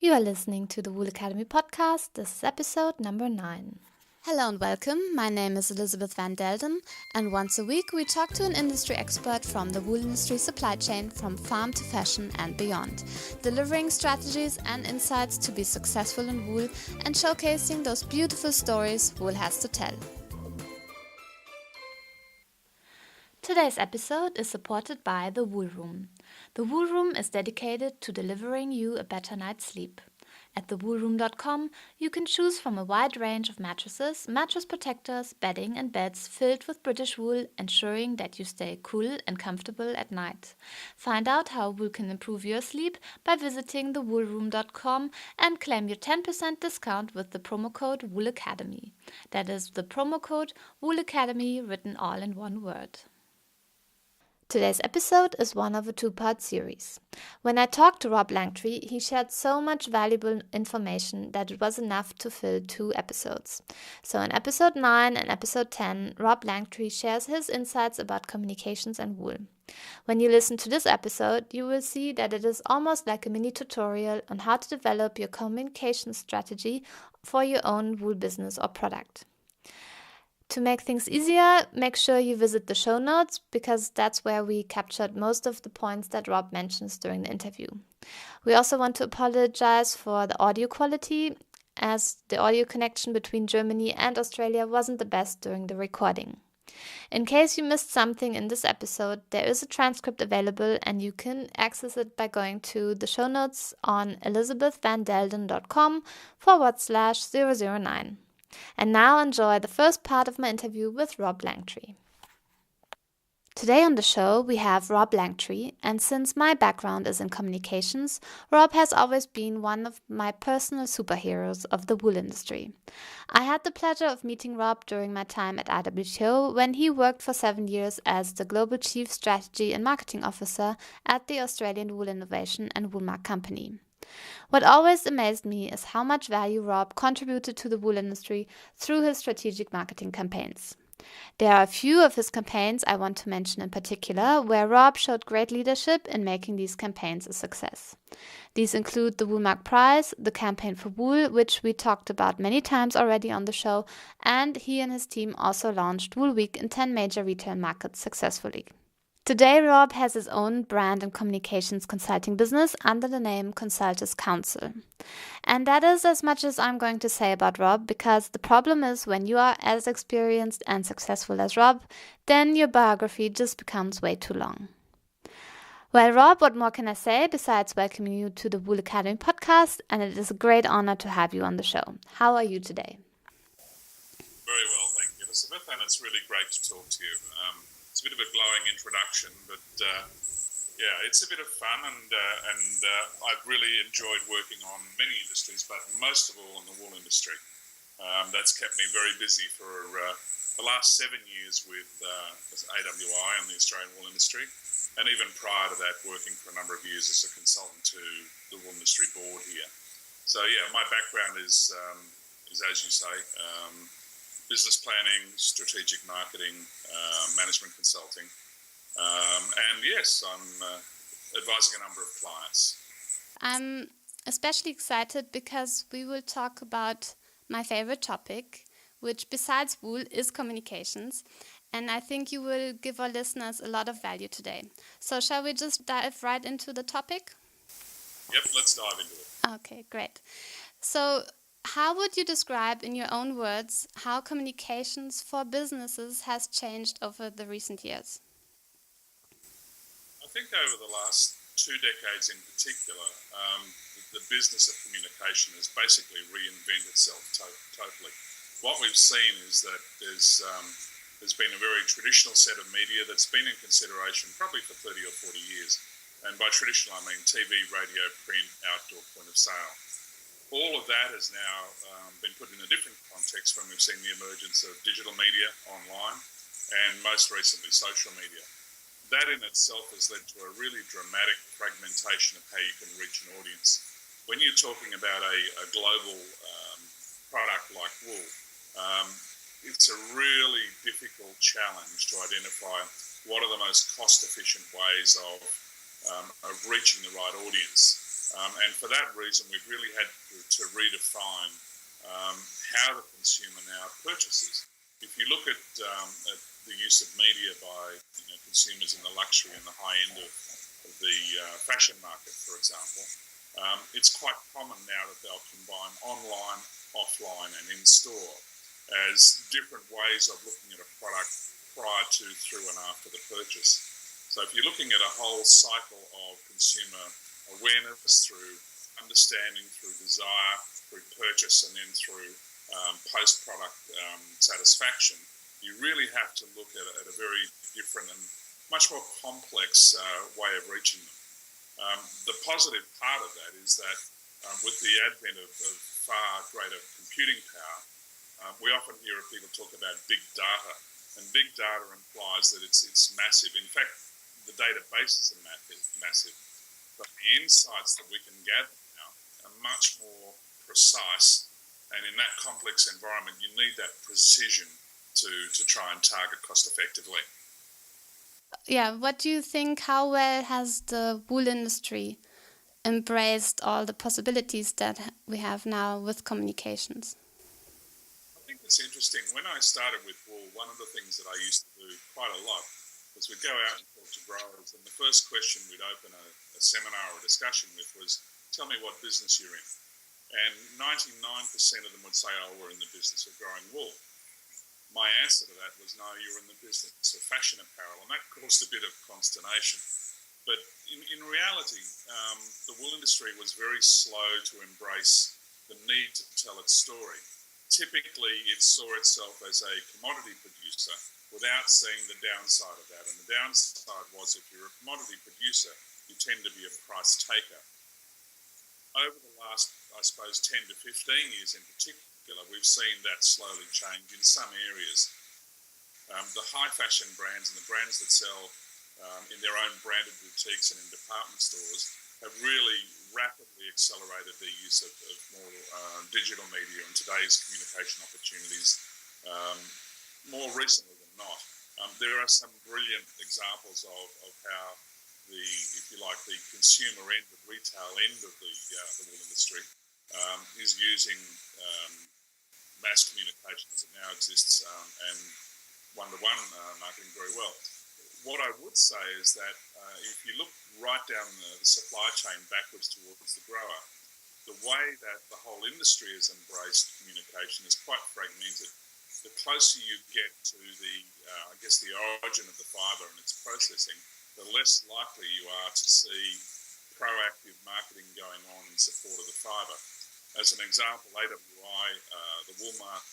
You are listening to the Wool Academy podcast. This is episode number 9. Hello and welcome. My name is Elisabeth van Delden, and once a week we talk to an industry expert from the wool industry supply chain from farm to fashion and beyond, delivering strategies and insights to be successful in wool and showcasing those beautiful stories wool has to tell. Today's episode is supported by the Wool Room. The Wool Room is dedicated to delivering you a better night's sleep. At thewoolroom.com, you can choose from a wide range of mattresses, mattress protectors, bedding and beds filled with British wool, ensuring that you stay cool and comfortable at night. Find out how wool can improve your sleep by visiting thewoolroom.com and claim your 10% discount with the promo code WOOLACADEMY. That is the promo code WOOLACADEMY written all in one word. Today's episode is one of a 2-part series. When I talked to Rob Langtry, he shared so much valuable information that it was enough to fill 2 episodes. So in episode 9 and episode 10, Rob Langtry shares his insights about communications and wool. When you listen to this episode, you will see that it is almost like a mini tutorial on how to develop your communication strategy for your own wool business or product. To make things easier, make sure you visit the show notes because that's where we captured most of the points that Rob mentions during the interview. We also want to apologize for the audio quality, as the audio connection between Germany and Australia wasn't the best during the recording. In case you missed something in this episode, there is a transcript available and you can access it by going to the show notes on elisabethvandelden.com/009. And now enjoy the first part of my interview with Rob Langtry. Today on the show we have Rob Langtry, and since my background is in communications, Rob has always been one of my personal superheroes of the wool industry. I had the pleasure of meeting Rob during my time at IWTO when he worked for 7 years as the Global Chief Strategy and Marketing Officer at the Australian Wool Innovation and Woolmark Company. What always amazed me is how much value Rob contributed to the wool industry through his strategic marketing campaigns. There are a few of his campaigns I want to mention in particular, where Rob showed great leadership in making these campaigns a success. These include the Woolmark Prize, the Campaign for Wool, which we talked about many times already on the show, and he and his team also launched Wool Week in 10 major retail markets successfully. Today, Rob has his own brand and communications consulting business under the name Consultants Council. And that is as much as I'm going to say about Rob, because the problem is when you are as experienced and successful as Rob, then your biography just becomes way too long. Well, Rob, what more can I say besides welcoming you to the Wool Academy podcast? And it is a great honor to have you on the show. How are you today? Very well, thank you, Elisabeth, and it's really great to talk to you. It's a bit of a glowing introduction, but it's a bit of fun, and I've really enjoyed working on many industries, but most of all in the wool industry. That's kept me very busy for the last 7 years with AWI and the Australian wool industry, and even prior to that, working for a number of years as a consultant to the wool industry board here. So my background is as you say. Business planning, strategic marketing, management consulting, and yes, I'm advising a number of clients. I'm especially excited because we will talk about my favorite topic, which besides wool is communications, and I think you will give our listeners a lot of value today. So shall we just dive right into the topic? Yep, let's dive into it. Okay, great. So how would you describe in your own words how communications for businesses has changed over the recent years? I think over the last 2 decades in particular, the business of communication has basically reinvented itself totally. What we've seen is that there's been a very traditional set of media that's been in consideration probably for 30 or 40 years. And by traditional, I mean TV, radio, print, outdoor, point of sale. All of that has now been put in a different context when we've seen the emergence of digital media, online, and most recently social media. That in itself has led to a really dramatic fragmentation of how you can reach an audience. When you're talking about a global product like wool, it's a really difficult challenge to identify what are the most cost-efficient ways of reaching the right audience. And for that reason, we've really had to redefine how the consumer now purchases. If you look at the use of media by consumers in the luxury and the high end of the fashion market, for example, it's quite common now that they'll combine online, offline, and in-store as different ways of looking at a product prior to, through, and after the purchase. So if you're looking at a whole cycle of consumer awareness through understanding, through desire, through purchase, and then through post-product satisfaction, you really have to look at a very different and much more complex way of reaching them. The positive part of that is that with the advent of far greater computing power, we often hear people talk about big data, and big data implies that it's massive. In fact, the databases are massive, but the insights that we can gather now are much more precise, and in that complex environment, you need that precision to try and target cost effectively. Yeah, what do you think? How well has the wool industry embraced all the possibilities that we have now with communications? I think it's interesting. When I started with wool, one of the things that I used to do quite a lot was we'd go out and talk to growers, and the first question we'd open a seminar or a discussion with was, tell me what business you're in. And 99% of them would say, oh, we're in the business of growing wool. My answer to that was, no, you're in the business of fashion apparel, and that caused a bit of consternation. But in reality, the wool industry was very slow to embrace the need to tell its story. Typically, it saw itself as a commodity producer without seeing the downside of that. And the downside was, if you're a commodity producer, you tend to be a price taker. Over the last, I suppose, 10 to 15 years in particular, we've seen that slowly change in some areas. The high fashion brands and the brands that sell in their own branded boutiques and in department stores have really rapidly accelerated their use of more digital media and today's communication opportunities more recently than not. There are some brilliant examples of how if you like, the consumer end, the retail end of the wool industry is using mass communication as it now exists and one-to-one marketing very well. What I would say is that if you look right down the supply chain backwards towards the grower, the way that the whole industry has embraced communication is quite fragmented. The closer you get to the origin of the fibre and its processing, the less likely you are to see proactive marketing going on in support of the fibre. As an example, AWI, the Woolmark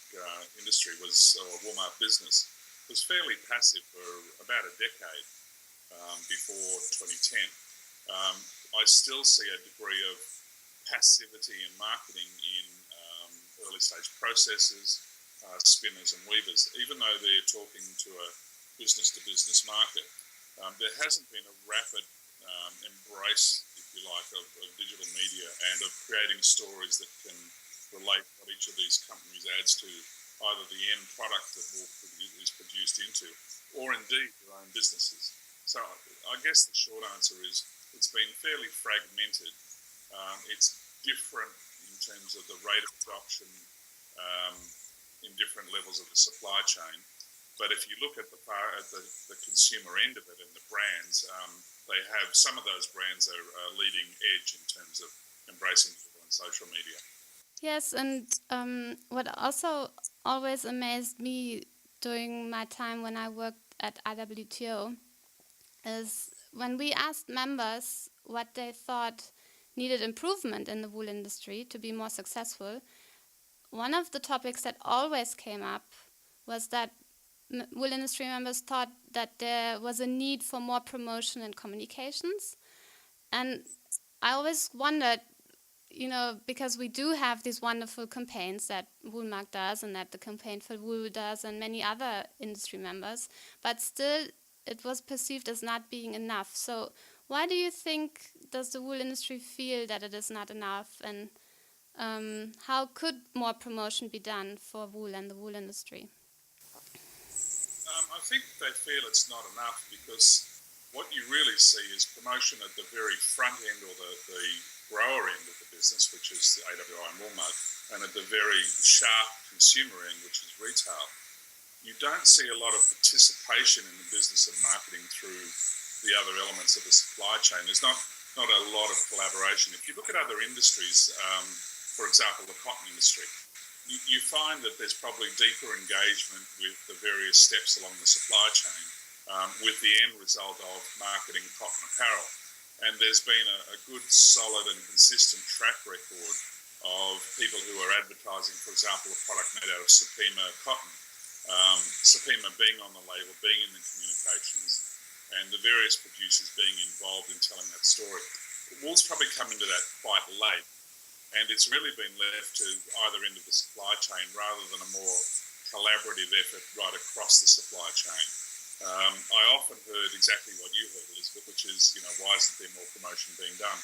industry Woolmark business, was fairly passive for about a decade before 2010. I still see a degree of passivity in marketing in early stage processors, spinners and weavers, even though they're talking to a business-to-business market. There hasn't been a rapid embrace, if you like, of digital media and of creating stories that can relate what each of these companies adds to either the end product that wool is produced into or indeed their own businesses. So I guess the short answer is it's been fairly fragmented. It's different in terms of the rate of adoption in different levels of the supply chain. But if you look at the consumer end of it and the brands, they have some of those brands are leading edge in terms of embracing digital and social media. Yes, and what also always amazed me during my time when I worked at IWTO is when we asked members what they thought needed improvement in the wool industry to be more successful, one of the topics that always came up was that wool industry members thought that there was a need for more promotion and communications. And I always wondered, because we do have these wonderful campaigns that Woolmark does and that the Campaign for Wool does and many other industry members, but still it was perceived as not being enough. So why do you think does the wool industry feel that it is not enough, and how could more promotion be done for wool and the wool industry? I think they feel it's not enough because what you really see is promotion at the very front end or the grower end of the business, which is the AWI and Walmart, and at the very sharp consumer end, which is retail. You don't see a lot of participation in the business of marketing through the other elements of the supply chain. There's not a lot of collaboration. If you look at other industries, for example, the cotton industry, you find that there's probably deeper engagement with the various steps along the supply chain, with the end result of marketing cotton apparel. And there's been a good, solid and consistent track record of people who are advertising, for example, a product made out of Supima cotton. Supima being on the label, being in the communications, and the various producers being involved in telling that story. Wool's probably come into that quite late, and it's really been left to either end of the supply chain rather than a more collaborative effort right across the supply chain. I often heard exactly what you heard, Elisabeth, which is, why isn't there more promotion being done?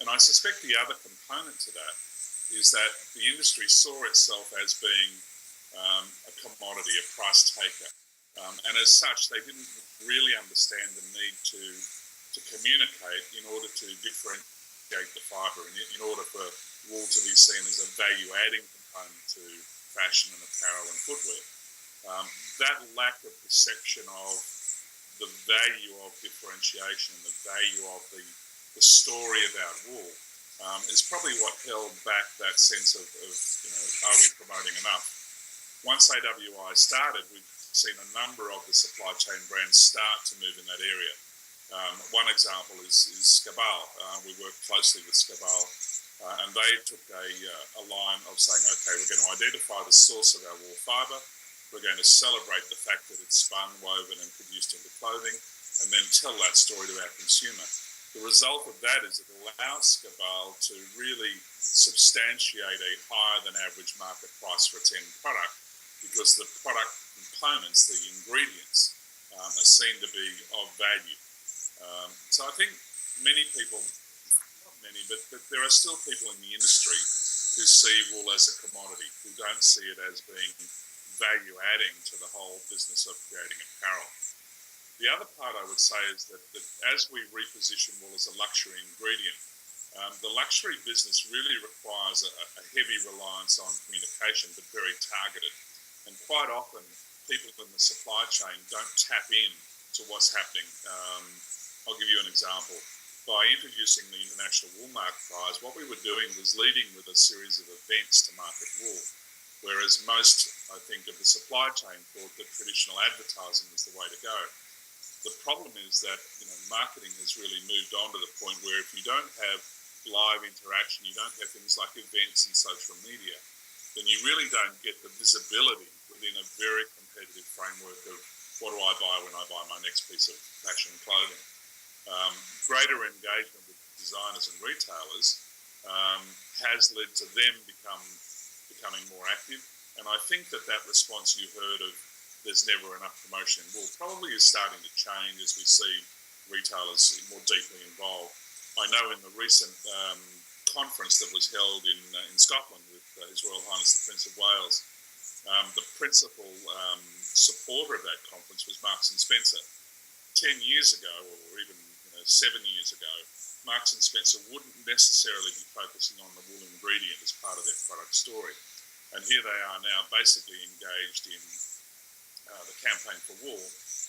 And I suspect the other component to that is that the industry saw itself as being a commodity, a price taker. And as such, they didn't really understand the need to communicate in order to differentiate the fibre, in order for wool to be seen as a value-adding component to fashion and apparel and footwear. That lack of perception of the value of differentiation and the value of the story about wool is probably what held back that sense of are we promoting enough? Once AWI started, we've seen a number of the supply chain brands start to move in that area. One example is Skabal. We work closely with Skabal, and they took a line of saying, okay, we're going to identify the source of our wool fibre, we're going to celebrate the fact that it's spun, woven and produced into clothing, and then tell that story to our consumer. The result of that is it allows Skabal to really substantiate a higher than average market price for its end product, because the product components, the ingredients, are seen to be of value. So I think many people, not many, but there are still people in the industry who see wool as a commodity, who don't see it as being value-adding to the whole business of creating apparel. The other part I would say is that as we reposition wool as a luxury ingredient, the luxury business really requires a heavy reliance on communication, but very targeted. And quite often, people in the supply chain don't tap in to what's happening. I'll give you an example. By introducing the International Wool Market Prize, what we were doing was leading with a series of events to market wool, whereas most, I think, of the supply chain thought that traditional advertising was the way to go. The problem is that marketing has really moved on to the point where if you don't have live interaction, you don't have things like events and social media, then you really don't get the visibility within a very competitive framework of what do I buy when I buy my next piece of fashion clothing. Greater engagement with designers and retailers has led to them becoming more active. And I think that response you heard of there's never enough promotion in wool probably is starting to change as we see retailers more deeply involved. I know in the recent conference that was held in Scotland with His Royal Highness the Prince of Wales, the principal supporter of that conference was Marks and Spencer. 10 years ago, or even 7 years ago, Marks and Spencer wouldn't necessarily be focusing on the wool ingredient as part of their product story. And here they are now basically engaged in the campaign for wool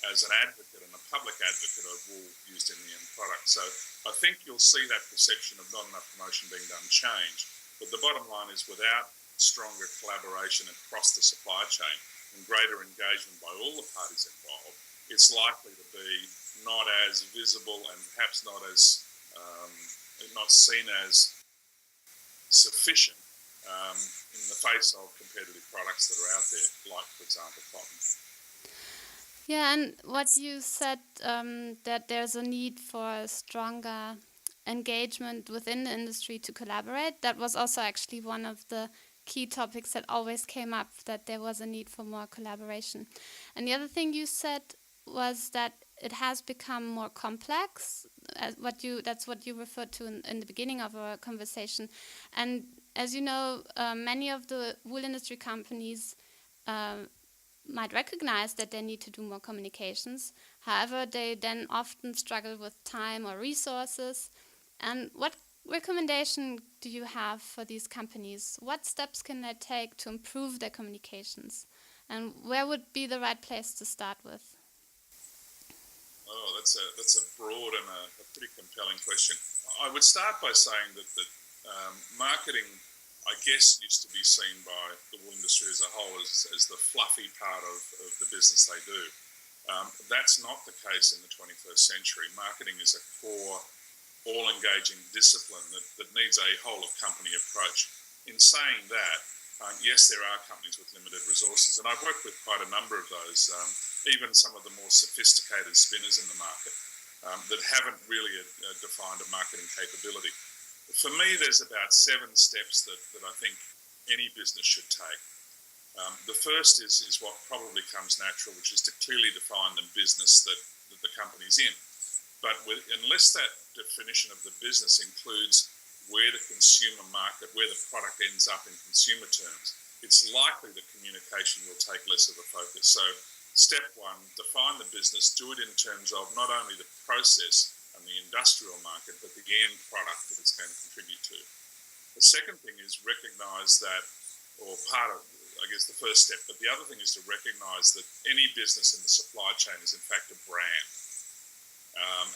as an advocate and a public advocate of wool used in the end product. So I think you'll see that perception of not enough promotion being done change. But the bottom line is without stronger collaboration across the supply chain and greater engagement by all the parties involved, it's likely to be not as visible and perhaps not seen as sufficient in the face of competitive products that are out there, like, for example, cotton. Yeah, and what you said, that there's a need for stronger engagement within the industry to collaborate, that was also actually one of the key topics that always came up, that there was a need for more collaboration. And the other thing you said was that it has become more complex, that's what you referred to in the beginning of our conversation. And as you know, many of the wool industry companies might recognize that they need to do more communications. However, they then often struggle with time or resources. And what recommendation do you have for these companies? What steps can they take to improve their communications? And where would be the right place to start with? Oh, that's a broad and a pretty compelling question. I would start by saying that marketing, I guess, used to be seen by the wool industry as a whole as the fluffy part of the business they do. That's not the case in the 21st century. Marketing is a core, all-engaging discipline that needs a whole-of-company approach. In saying that, yes, there are companies with limited resources, and I've worked with quite a number of those, even some of the more sophisticated spinners in the market that haven't really defined a marketing capability. For me, there's about 7 steps that I think any business should take. The first is what probably comes natural, which is to clearly define the business that the company's in. But unless that definition of the business includes where the consumer market, where the product ends up in consumer terms, it's likely that communication will take less of a focus. So step 1, define the business, do it in terms of not only the process and the industrial market, but the end product that it's going to contribute to. The second thing is recognise that, or part of, I guess, the first step, but the other thing is to recognise that any business in the supply chain is in fact a brand.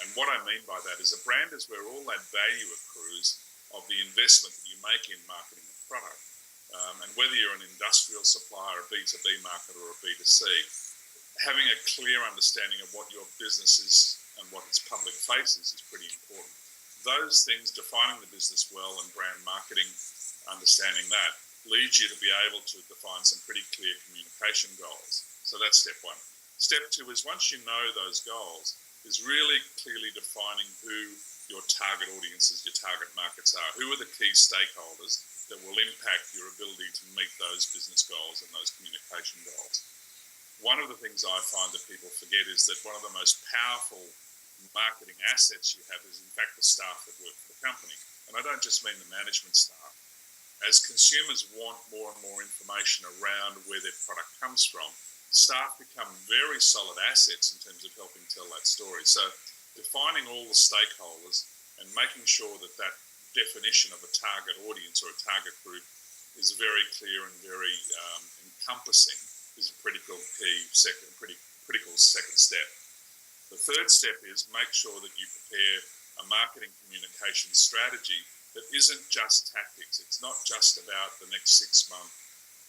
And what I mean by that is a brand is where all that value accrues of the investment that you make in marketing a product. And whether you're an industrial supplier, a B2B marketer, or a B2C, having a clear understanding of what your business is and what its public face is pretty important. Those things, defining the business well and brand marketing, understanding that, leads you to be able to define some pretty clear communication goals. So that's step 1. Step 2 is once you know those goals, is really clearly defining who your target audiences, your target markets are. Who are the key stakeholders that will impact your ability to meet those business goals and those communication goals? One of the things I find that people forget is that one of the most powerful marketing assets you have is in fact the staff that work for the company. And I don't just mean the management staff. As consumers want more and more information around where their product comes from, staff become very solid assets in terms of helping tell that story. So defining all the stakeholders and making sure that that definition of a target audience or a target group is very clear and very encompassing is a critical second step. The third step is make sure that you prepare a marketing communication strategy that isn't just tactics. It's not just about the next 6 months,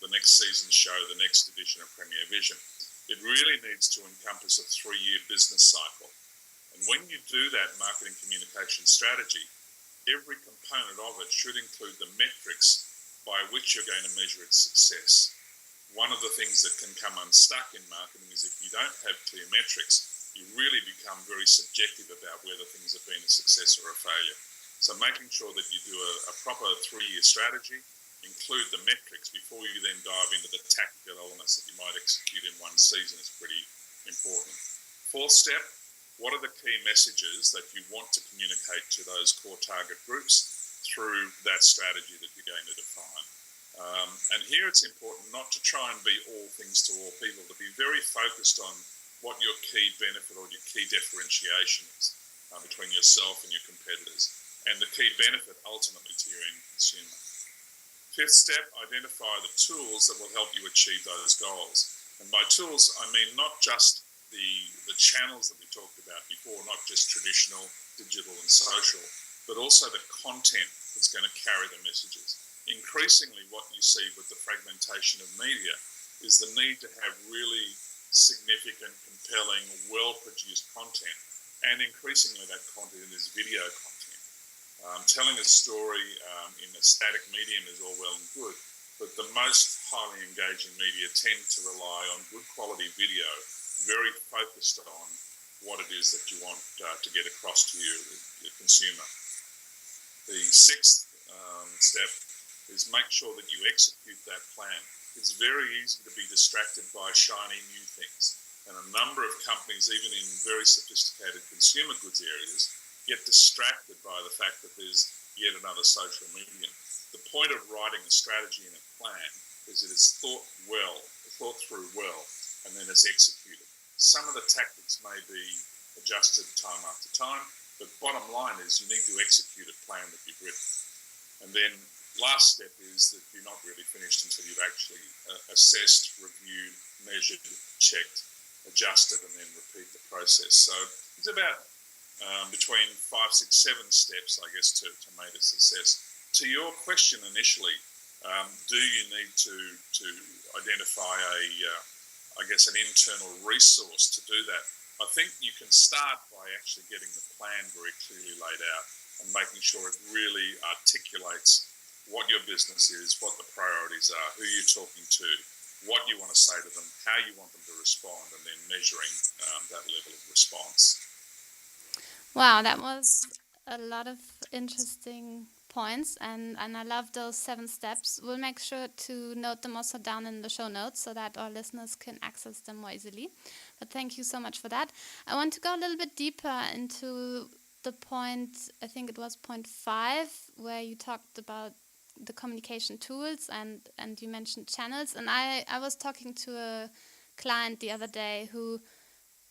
the next season's show, the next edition of Premier Vision. It really needs to encompass a 3-year business cycle. And when you do that marketing communication strategy, every component of it should include the metrics by which you're going to measure its success. One of the things that can come unstuck in marketing is if you don't have clear metrics, you really become very subjective about whether things have been a success or a failure. So making sure that you do a proper 3-year strategy, include the metrics before you then dive into the tactical elements that you might execute in one season is pretty important. Fourth step, what are the key messages that you want to communicate to those core target groups through that strategy that you're going to define? And here it's important not to try and be all things to all people, to be very focused on what your key benefit or your key differentiation is between yourself and your competitors, and the key benefit ultimately to your end consumer. Fifth step, identify the tools that will help you achieve those goals. And by tools, I mean not just the channels that we talked about before, not just traditional, digital and social, but also the content that's going to carry the messages. Increasingly, what you see with the fragmentation of media is the need to have really significant, compelling, well-produced content. And increasingly, that content is video content. Telling a story in a static medium is all well and good, but the most highly engaging media tend to rely on good quality video, very focused on what it is that you want to get across to your consumer. The sixth step is make sure that you execute that plan. It's very easy to be distracted by shiny new things, and a number of companies, even in very sophisticated consumer goods areas, get distracted by the fact that there's yet another social medium. The point of writing a strategy and a plan is that it's thought through well, and then it's executed. Some of the tactics may be adjusted time after time, But bottom line is you need to execute a plan that you've written. And then last step is that you're not really finished until you've actually assessed, reviewed, measured, checked, adjusted, and then repeat the process. So it's about between 5, 6, 7 steps, I guess, to make a success. To your question initially, do you need to identify an internal resource to do that? I think you can start by actually getting the plan very clearly laid out and making sure it really articulates what your business is, what the priorities are, who you're talking to, what you want to say to them, how you want them to respond, and then measuring that level of response. Wow, that was a lot of interesting points, and I love those 7 steps. We'll make sure to note them also down in the show notes so that our listeners can access them more easily. But thank you so much for that. I want to go a little bit deeper into the point, I think it was point 5, where you talked about the communication tools and you mentioned channels. And I was talking to a client the other day who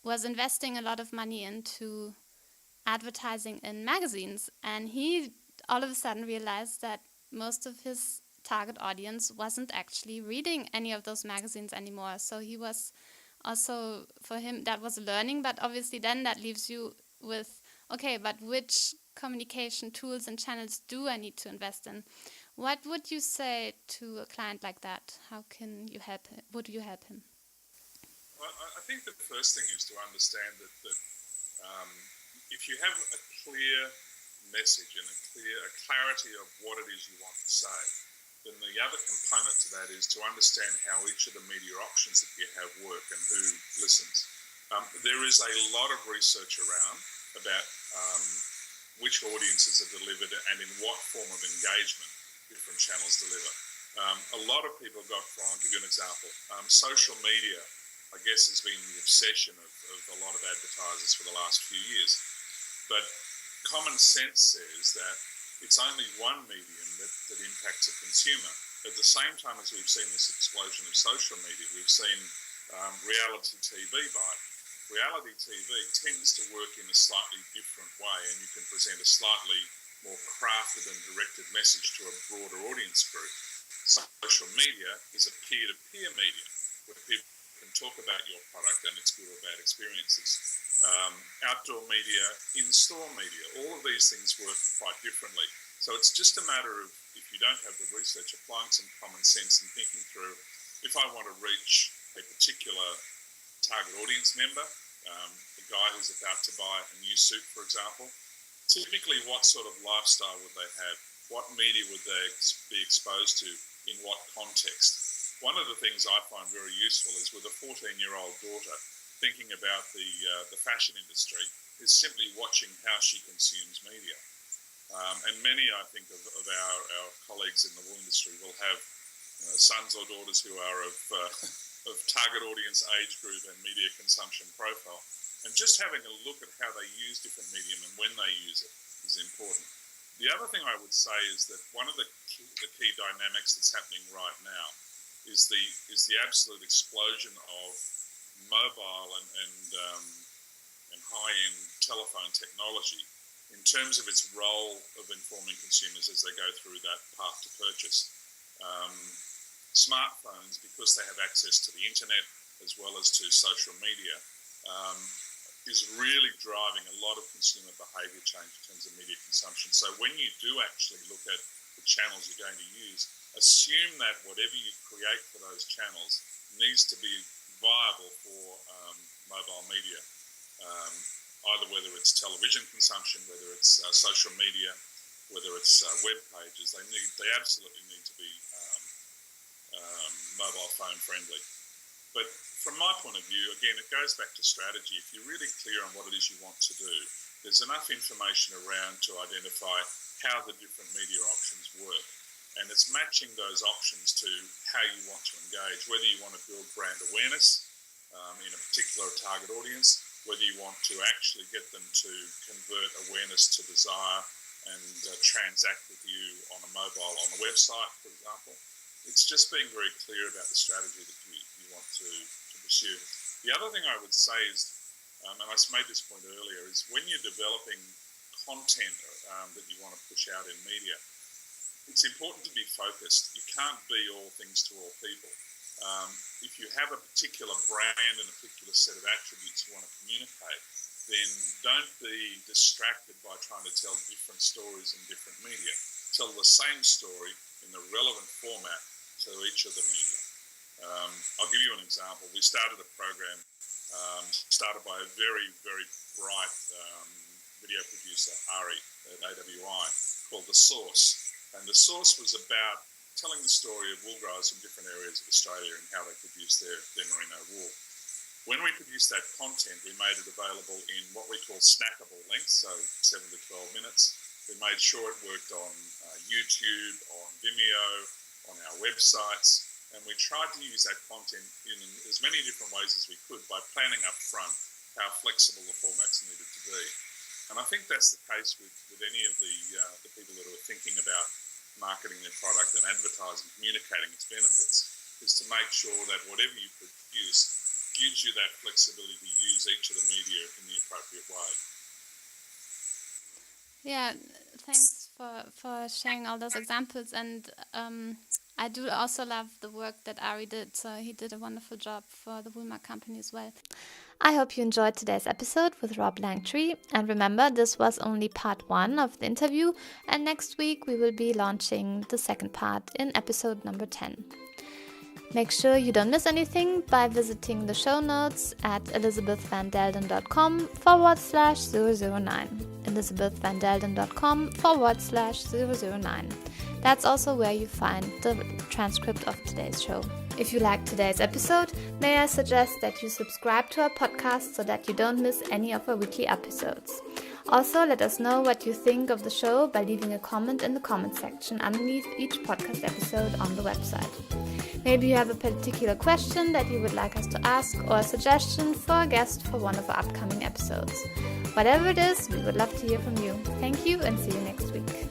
was investing a lot of money into advertising in magazines, and he all of a sudden realized that most of his target audience wasn't actually reading any of those magazines anymore. So he was also, for him, that was learning, but obviously then that leaves you with, okay, but which communication tools and channels do I need to invest in? What would you say to a client like that? How can you help him? Would you help him? Well, I think the first thing is to understand that if you have a clear message and a clarity of what it is you want to say, then the other component to that is to understand how each of the media options that you have work and who listens. There is a lot of research around about which audiences are delivered and in what form of engagement different channels deliver. A lot of people I'll give you an example. Social media, I guess, has been the obsession of a lot of advertisers for the last few years. But common sense says that it's only one medium that impacts a consumer. At the same time as we've seen this explosion of social media, we've seen reality TV buy. Reality TV tends to work in a slightly different way, and you can present a slightly more crafted and directed message to a broader audience group. Social media is a peer-to-peer medium where people can talk about your product and its good or bad experiences. Outdoor media, in-store media, all of these things work quite differently. So it's just a matter of, if you don't have the research, applying some common sense and thinking through, if I want to reach a particular target audience member, a guy who's about to buy a new suit, for example, typically what sort of lifestyle would they have? What media would they be exposed to? In what context? One of the things I find very useful is with a 14-year-old daughter, thinking about the fashion industry is simply watching how she consumes media. And many, I think, of our colleagues in the wool industry will have sons or daughters who are of target audience, age group and media consumption profile. And just having a look at how they use different medium and when they use it is important. The other thing I would say is that one of the key dynamics that's happening right now is the absolute explosion of mobile and high-end telephone technology in terms of its role of informing consumers as they go through that path to purchase. Smartphones, because they have access to the internet as well as to social media, is really driving a lot of consumer behaviour change in terms of media consumption. So when you do actually look at the channels you're going to use, assume that whatever you create for those channels needs to be viable for mobile media, either whether it's television consumption, whether it's social media, whether it's web pages. They absolutely need to be mobile phone friendly. But from my point of view, again, it goes back to strategy. If you're really clear on what it is you want to do, there's enough information around to identify how the different media options work. And it's matching those options to how you want to engage, whether you want to build brand awareness in a particular target audience, whether you want to actually get them to convert awareness to desire and transact with you on a mobile, on a website, for example. It's just being very clear about the strategy that you want to pursue. The other thing I would say is, and I made this point earlier, is when you're developing content that you want to push out in media, it's important to be focused. You can't be all things to all people. If you have a particular brand and a particular set of attributes you want to communicate, then don't be distracted by trying to tell different stories in different media. Tell the same story in the relevant format to each of the media. I'll give you an example. We started a program started by a very, very bright video producer, Ari, at AWI, called The Source. And The Source was about telling the story of wool growers from different areas of Australia and how they produce their merino wool. When we produced that content, we made it available in what we call snackable lengths, so 7 to 12 minutes. We made sure it worked on YouTube, on Vimeo, on our websites, and we tried to use that content in as many different ways as we could by planning up front how flexible the formats needed to be. And I think that's the case with any of the people that are thinking about marketing their product and advertising, communicating its benefits, is to make sure that whatever you produce gives you that flexibility to use each of the media in the appropriate way. Yeah, thanks for sharing all those examples. And I do also love the work that Ari did. So he did a wonderful job for the Woolmark company as well. I hope you enjoyed today's episode with Rob Langtry. And remember, this was only part 1 of the interview. And next week we will be launching the second part in episode number 10. Make sure you don't miss anything by visiting the show notes at elisabethvandelden.com/009. elisabethvandelden.com/009. That's also where you find the transcript of today's show. If you liked today's episode, may I suggest that you subscribe to our podcast so that you don't miss any of our weekly episodes. Also, let us know what you think of the show by leaving a comment in the comment section underneath each podcast episode on the website. Maybe you have a particular question that you would like us to ask or a suggestion for a guest for one of our upcoming episodes. Whatever it is, we would love to hear from you. Thank you and see you next week.